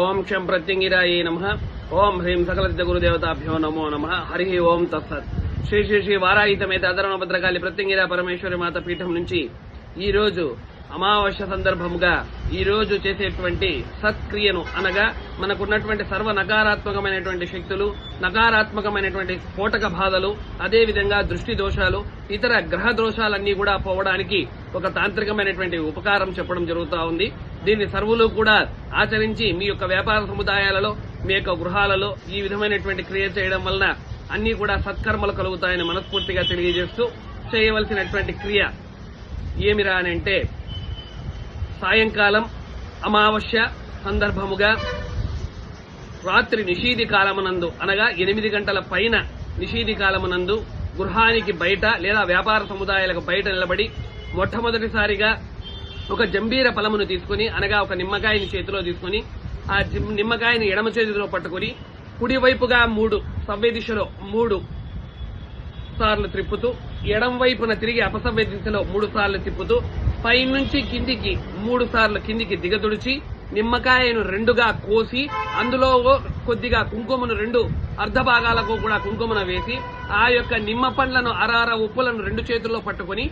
ఓం క్షం ప్రత్యంగిరాయే నమః. ఓం హ్రీం సకల గురుదేవతాభ్యో నమో నమః. హరి ఓం తత్సత్. శ్రీ శ్రీ శ్రీ వారాహి సమేత అధర్మ భద్రకాళి ప్రత్యంగిరా పరమేశ్వరి మాత పీఠం నుంచి ఈ రోజు అమావాస్య సందర్భముగా ఈ రోజు చేసేటువంటి సత్క్రియను అనగా మనకున్నటువంటి సర్వ నకారాత్మకమైనటువంటి శక్తులు, నకారాత్మకమైనటువంటి స్ఫోటక బాధలు, అదేవిధంగా దృష్టి దోషాలు, ఇతర గ్రహ దోషాలన్నీ కూడా పోవడానికి ఒక తాంత్రికమైనటువంటి ఉపకారం చెప్పడం జరుగుతూ ఉంది. దీన్ని సర్వులు కూడా ఆచరించి మీ యొక్క వ్యాపార సముదాయాలలో, మీ యొక్క గృహాలలో ఈ విధమైనటువంటి క్రియ చేయడం వలన అన్ని కూడా సత్కర్మలు కలుగుతాయని మనస్ఫూర్తిగా తెలియజేస్తూ, చేయవలసినటువంటి క్రియ ఏమిరా అని అంటే, సాయంకాలం అమావాస్య సందర్భముగా రాత్రి నిషీధి కాలమునందు అనగా 8 గంటల పైన నిషీధి కాలమునందు గృహానికి బయట లేదా వ్యాపార సముదాయాలకు బయట నిలబడి మొట్టమొదటిసారిగా ఒక జంబీర ఫలమును తీసుకుని అనగా ఒక నిమ్మకాయని చేతిలో తీసుకుని ఆ నిమ్మకాయని ఎడమ చేతిలో పట్టుకుని కుడివైపుగా 3 సవ్య దిశలో 3 సార్లు త్రిప్పుతూ, ఎడం వైపున తిరిగి అపసవ్య దిశలో 3 సార్లు తిప్పుతూ, పైనుంచి కిందికి 3 సార్లు కిందికి దిగదుడిచి నిమ్మకాయను 2గా కోసి అందులో కొద్దిగా కుంకుమను 2 అర్ధ భాగాలకు కూడా కుంకుమను వేసి ఆ యొక్క నిమ్మ పండ్లను అర ఉప్పులను 2 చేతుల్లో పట్టుకుని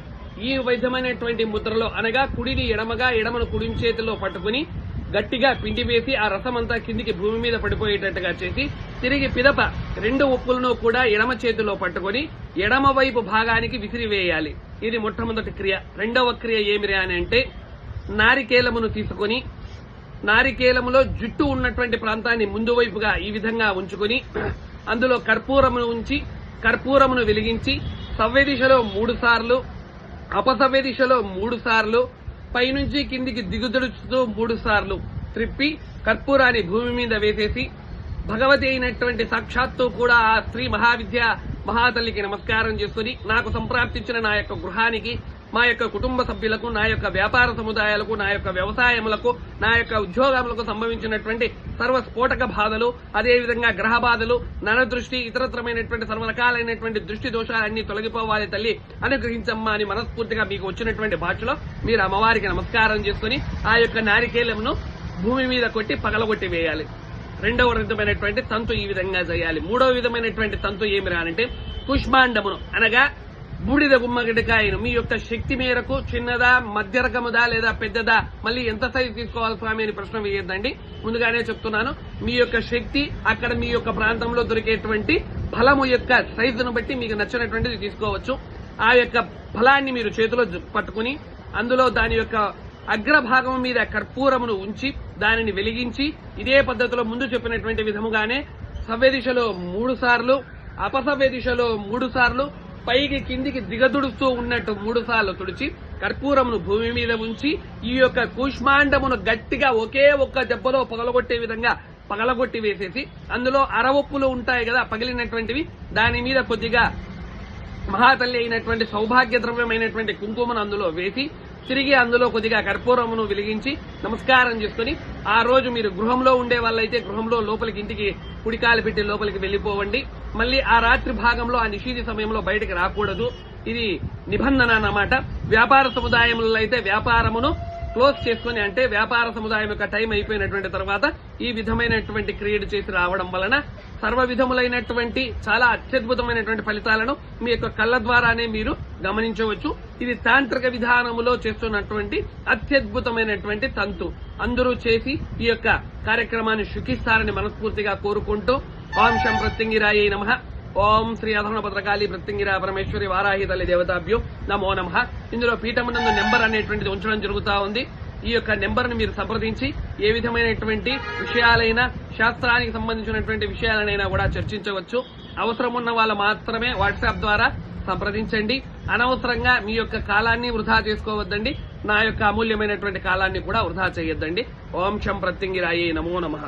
ఈ విధమైనటువంటి ముద్రలో అనగా కుడిని ఎడమగా, ఎడమను కుడి చేతిలో పట్టుకుని గట్టిగా పిండి వేసి ఆ రసమంతా కిందికి భూమి మీద పడిపోయేటట్టుగా చేసి తిరిగి పిదప 2 ఉప్పులను కూడా ఎడమ చేతిలో పట్టుకుని ఎడమ వైపు భాగానికి విసిరివేయాలి. ఇది మొట్టమొదటి క్రియ. రెండవ క్రియ ఏమిరా అని అంటే, నారికేలమును తీసుకుని నారికేలములో జుట్టు ఉన్నటువంటి ప్రాంతాన్ని ముందు వైపుగా ఈ విధంగా ఉంచుకుని అందులో కర్పూరమును ఉంచి కర్పూరమును వెలిగించి సవ్య దిశలో 3 సార్లు, అపసవ్య దిశలో 3 సార్లు, పైనుంచి కిందికి దిగుదడుచుతూ 3 సార్లు త్రిప్పి కర్పూరాన్ని భూమి మీద వేసేసి భగవతి అయినటువంటి సాక్షాత్తు కూడా ఆ శ్రీ మహావిద్య మహాతల్లికి నమస్కారం చేసుకుని నాకు సంప్రాప్తించిన నా యొక్క గృహానికి, మా యొక్క కుటుంబ సభ్యులకు, నా యొక్క వ్యాపార సముదాయాలకు, నా యొక్క వ్యవసాయములకు, నా యొక్క ఉద్యోగములకు సంభవించినటువంటి సర్వ స్ఫోటక బాధలు, అదేవిధంగా గ్రహ బాధలు, నరదృష్టి, ఇతరత్రమైనటువంటి సర్వరకాలైనటువంటి దృష్టి దోషాలన్నీ తొలగిపోవాలి తల్లి, అనుగ్రహించమ్మా అని మనస్ఫూర్తిగా మీకు వచ్చినటువంటి భాషలో మీరు అమ్మవారికి నమస్కారం చేసుకుని ఆ యొక్క నారికేలమును భూమి మీద కొట్టి పగలగొట్టి వేయాలి. రెండవ విధమైనటువంటి తంతు ఈ విధంగా చేయాలి. మూడవ విధమైనటువంటి తంతు ఏమి రానంటే, కుష్మాండమును అనగా బూడిద గుమ్మగడ్డికాయను మీ యొక్క శక్తి మేరకు చిన్నదా, మధ్య రకముదా లేదా పెద్దదా, మళ్ళీ ఎంత సైజు తీసుకోవాలి స్వామి అని ప్రశ్న వేయద్దండి. ముందుగానే చెప్తున్నాను, మీ యొక్క శక్తి అక్కడ మీ యొక్క ప్రాంతంలో దొరికేటువంటి ఫలము యొక్క సైజును బట్టి మీకు నచ్చినటువంటిది తీసుకోవచ్చు. ఆ యొక్క ఫలాన్ని మీరు చేతిలో పట్టుకుని అందులో దాని యొక్క అగ్రభాగం మీద కర్పూరమును ఉంచి దానిని వెలిగించి ఇదే పద్ధతిలో ముందు చెప్పినటువంటి విధముగానే సవ్య దిశలో 3 సార్లు, అపసవ్య దిశలో 3 సార్లు, పైకి కిందికి దిగదుడుస్తూ ఉన్నట్టు 3 సార్లు తుడిచి కర్పూరమును భూమి మీద ఉంచి ఈ యొక్క కూష్మాండమును గట్టిగా ఒకే ఒక్క దెబ్బలో పగలగొట్టే విధంగా పగలగొట్టి వేసేసి అందులో అరవప్పులు ఉంటాయి కదా పగిలినటువంటివి, దాని మీద కొద్దిగా మహాతల్లి అయినటువంటి సౌభాగ్య ద్రవ్యమైనటువంటి కుంకుమను అందులో వేసి తిరిగి అందులో కొద్దిగా కర్పూరమును వెలిగించి నమస్కారం చేసుకుని ఆ రోజు మీరు గృహంలో ఉండే వాళ్ళైతే గృహంలో లోపలికి ఇంటికి కుడికాలు పెట్టి లోపలికి వెళ్లిపోవండి. మళ్ళీ ఆ రాత్రి భాగంలో ఆ నిషీధి సమయంలో బయటకు రాకూడదు. ఇది నిబంధన అన్నమాట. వ్యాపార సముదాయంలో అయితే వ్యాపారమును క్లోజ్ చేసుకుని అంటే వ్యాపార సముదాయం యొక్క టైం అయిపోయినటువంటి తర్వాత ఈ విధమైనటువంటి క్రియేట్ చేసి రావడం వలన సర్వ విధములైనటువంటి చాలా అత్యద్భుతమైనటువంటి ఫలితాలను మీ యొక్క కళ్ళ ద్వారానే మీరు గమనించవచ్చు. ఇది తాంత్రిక విధానములో చేస్తున్నటువంటి అత్యద్భుతమైనటువంటి తంతు. అందరూ చేసి ఈ యొక్క కార్యక్రమాన్ని శుకిస్తారని మనస్ఫూర్తిగా కోరుకుంటూ, ఓం శం ప్రత్యంగిరాయే నమః. ఓం శ్రీ అధర్మ భద్రకాళి ప్రత్యంగిరా పరమేశ్వరి వారాహి తల్లి దేవతాభ్యో నమో నమః. ఇందులో పీఠమునందు నెంబర్ అనేటువంటిది ఉంచడం జరుగుతా ఉంది. ఈ యొక్క నెంబర్ను మీరు సంప్రదించి ఏ విధమైనటువంటి విషయాలైనా, శాస్త్రానికి సంబంధించినటువంటి విషయాలనైనా కూడా చర్చించవచ్చు. అవసరం ఉన్న వాళ్ళు మాత్రమే వాట్సాప్ ద్వారా సంప్రదించండి. అనవసరంగా మీ యొక్క కాలాన్ని వృధా చేసుకోవద్దండి. నా యొక్క అమూల్యమైనటువంటి కాలాన్ని కూడా వృధా చేయొద్దండి. ఓం శం ప్రత్యంగిరాయే నమో నమః.